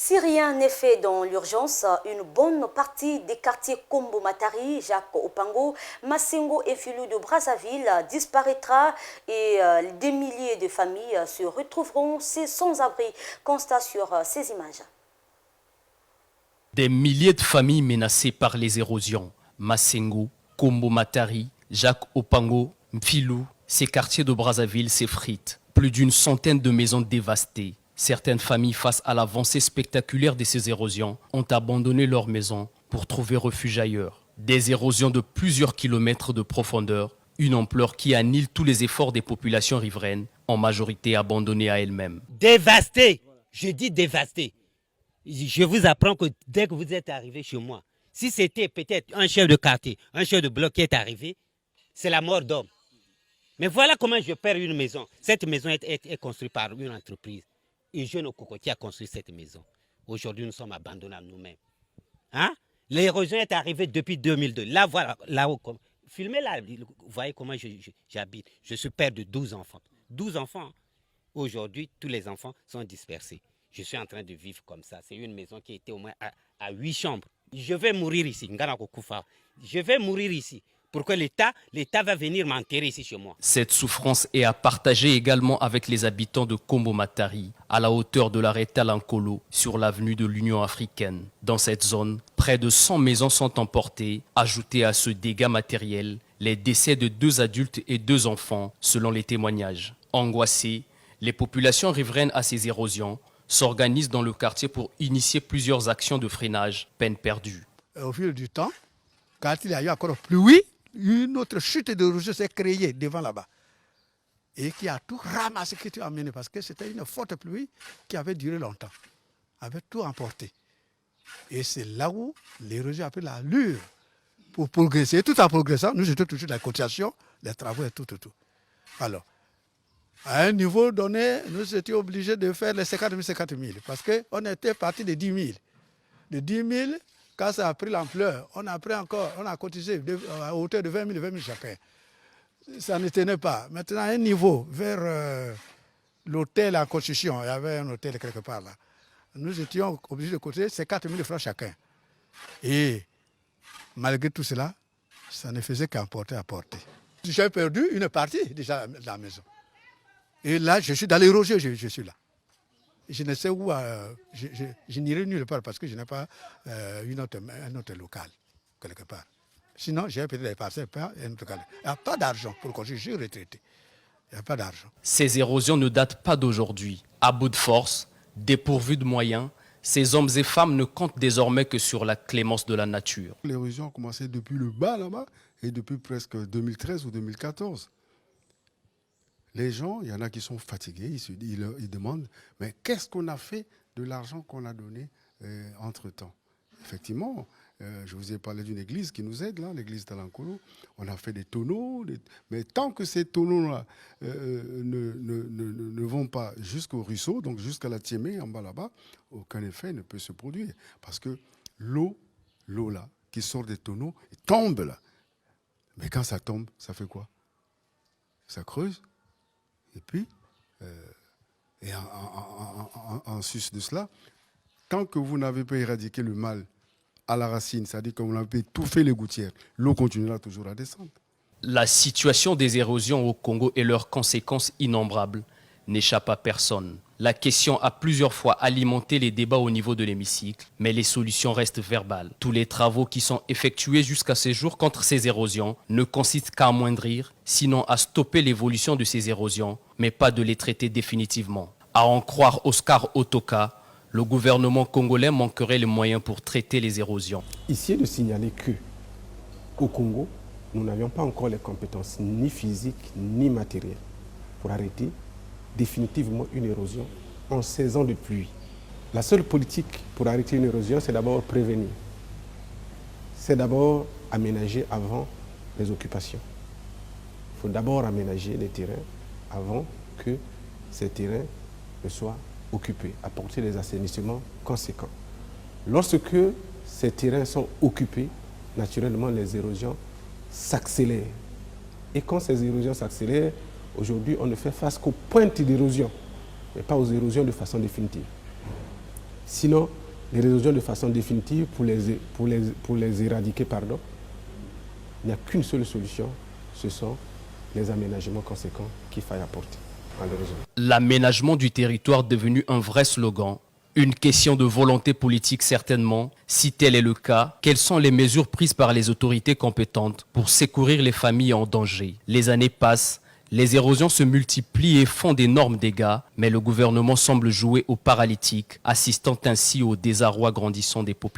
Si rien n'est fait dans l'urgence, une bonne partie des quartiers Kombo Matari, Jacques Opango, Massengo et Filou de Brazzaville disparaîtra et des milliers de familles se retrouveront sans abri. Constat sur ces images. Des milliers de familles menacées par les érosions. Massengo, Kombo Matari, Jacques Opango, Mfilou, ces quartiers de Brazzaville s'effritent. Plus d'une centaine de maisons dévastées. Certaines familles, face à l'avancée spectaculaire de ces érosions, ont abandonné leurs maisons pour trouver refuge ailleurs. Des érosions de plusieurs kilomètres de profondeur, une ampleur qui annule tous les efforts des populations riveraines, en majorité abandonnées à elles-mêmes. Dévastées, je dis dévastées. Je vous apprends que dès que vous êtes arrivé chez moi, si c'était peut-être un chef de quartier, un chef de bloc qui est arrivé, c'est la mort d'homme. Mais voilà comment je perds une maison. Cette maison est construite par une entreprise. Un jeune cocotier a construit cette maison. Aujourd'hui, nous sommes abandonnés à nous-mêmes. Hein? L'érosion est arrivée depuis 2002. Là, voilà, là-haut. Filmez là, vous voyez comment j'habite. Je suis père de 12 enfants. 12 enfants. Aujourd'hui, tous les enfants sont dispersés. Je suis en train de vivre comme ça. C'est une maison qui était au moins à 8 chambres. Je vais mourir ici. Je vais mourir ici. Pour que l'État va venir m'enterrer ici chez moi. Cette souffrance est à partager également avec les habitants de Kombo Matari, à la hauteur de l'arrêt Talankolo, sur l'avenue de l'Union africaine. Dans cette zone, près de 100 maisons sont emportées. Ajoutés à ce dégât matériel, les décès de 2 adultes et 2 enfants, selon les témoignages. Angoissées, les populations riveraines à ces érosions s'organisent dans le quartier pour initier plusieurs actions de freinage, peine perdue. Au fil du temps, quand il y a eu encore pluie, une autre chute de rougeur s'est créée devant là-bas et qui a tout ramassé, qui a tout amené parce que c'était une forte pluie qui avait duré longtemps, avait tout emporté. Et c'est là où l'érosion a pris l'allure pour progresser. Tout en progressant, nous étions toujours dans la cotisation, les travaux et tout. Alors, à un niveau donné, nous étions obligés de faire les 50 000 parce qu'on était parti de 10 000. De 10 000, quand ça a pris l'ampleur, on a cotisé à hauteur de 20 000 chacun. Ça ne tenait pas. Maintenant, à un niveau, vers l'hôtel en construction, il y avait un hôtel quelque part là, nous étions obligés de cotiser 50 000 francs chacun. Et malgré tout cela, ça ne faisait qu'apporter. J'ai perdu une partie déjà de la maison. Et là, je suis dans l'érosion, je suis là. Je ne sais où, je n'irai nulle part parce que je n'ai pas un autre local, quelque part. Sinon, j'ai peut-être des parcelles, pas un autre local. Il n'y a pas d'argent pour construire, je suis retraité. Il n'y a pas d'argent. Ces érosions ne datent pas d'aujourd'hui. À bout de force, dépourvus de moyens, ces hommes et femmes ne comptent désormais que sur la clémence de la nature. L'érosion a commencé depuis le bas là-bas et depuis presque 2013 ou 2014. Les gens, il y en a qui sont fatigués, ils demandent, mais qu'est-ce qu'on a fait de l'argent qu'on a donné entre-temps? Effectivement, je vous ai parlé d'une église qui nous aide, là, l'église d'Alankolo. On a fait des tonneaux, mais tant que ces tonneaux-là ne vont pas jusqu'au ruisseau, donc jusqu'à la Tiémé, en bas là-bas, aucun effet ne peut se produire. Parce que l'eau là, qui sort des tonneaux, tombe là. Mais quand ça tombe, ça fait quoi? Ça creuse. Et puis, en sus de cela, tant que vous n'avez pas éradiqué le mal à la racine, c'est-à-dire que vous n'avez pas étouffé les gouttières, l'eau continuera toujours à descendre. La situation des érosions au Congo et leurs conséquences innombrables n'échappe à personne. La question a plusieurs fois alimenté les débats au niveau de l'hémicycle, mais les solutions restent verbales. Tous les travaux qui sont effectués jusqu'à ce jour contre ces érosions ne consistent qu'à amoindrir, sinon à stopper l'évolution de ces érosions, mais pas de les traiter définitivement. À en croire Oscar Otoka, le gouvernement congolais manquerait les moyens pour traiter les érosions. Ici est de signaler que, au Congo, nous n'avions pas encore les compétences ni physiques ni matérielles pour arrêter définitivement une érosion en saison de pluie. La seule politique pour arrêter une érosion, c'est d'abord prévenir. C'est d'abord aménager avant les occupations. Il faut d'abord aménager les terrains avant que ces terrains ne soient occupés, apporter des assainissements conséquents. Lorsque ces terrains sont occupés, naturellement les érosions s'accélèrent. Et quand ces érosions s'accélèrent, aujourd'hui, on ne fait face qu'aux pointes d'érosion, mais pas aux érosions de façon définitive. Sinon, l'érosion de façon définitive, pour les éradiquer, pardon, il n'y a qu'une seule solution, ce sont les aménagements conséquents qu'il faille apporter, malheureusement. L'aménagement du territoire devenu un vrai slogan. Une question de volonté politique certainement. Si tel est le cas, quelles sont les mesures prises par les autorités compétentes pour secourir les familles en danger? Les années passent, les érosions se multiplient et font d'énormes dégâts, mais le gouvernement semble jouer au paralytique, assistant ainsi au désarroi grandissant des populations.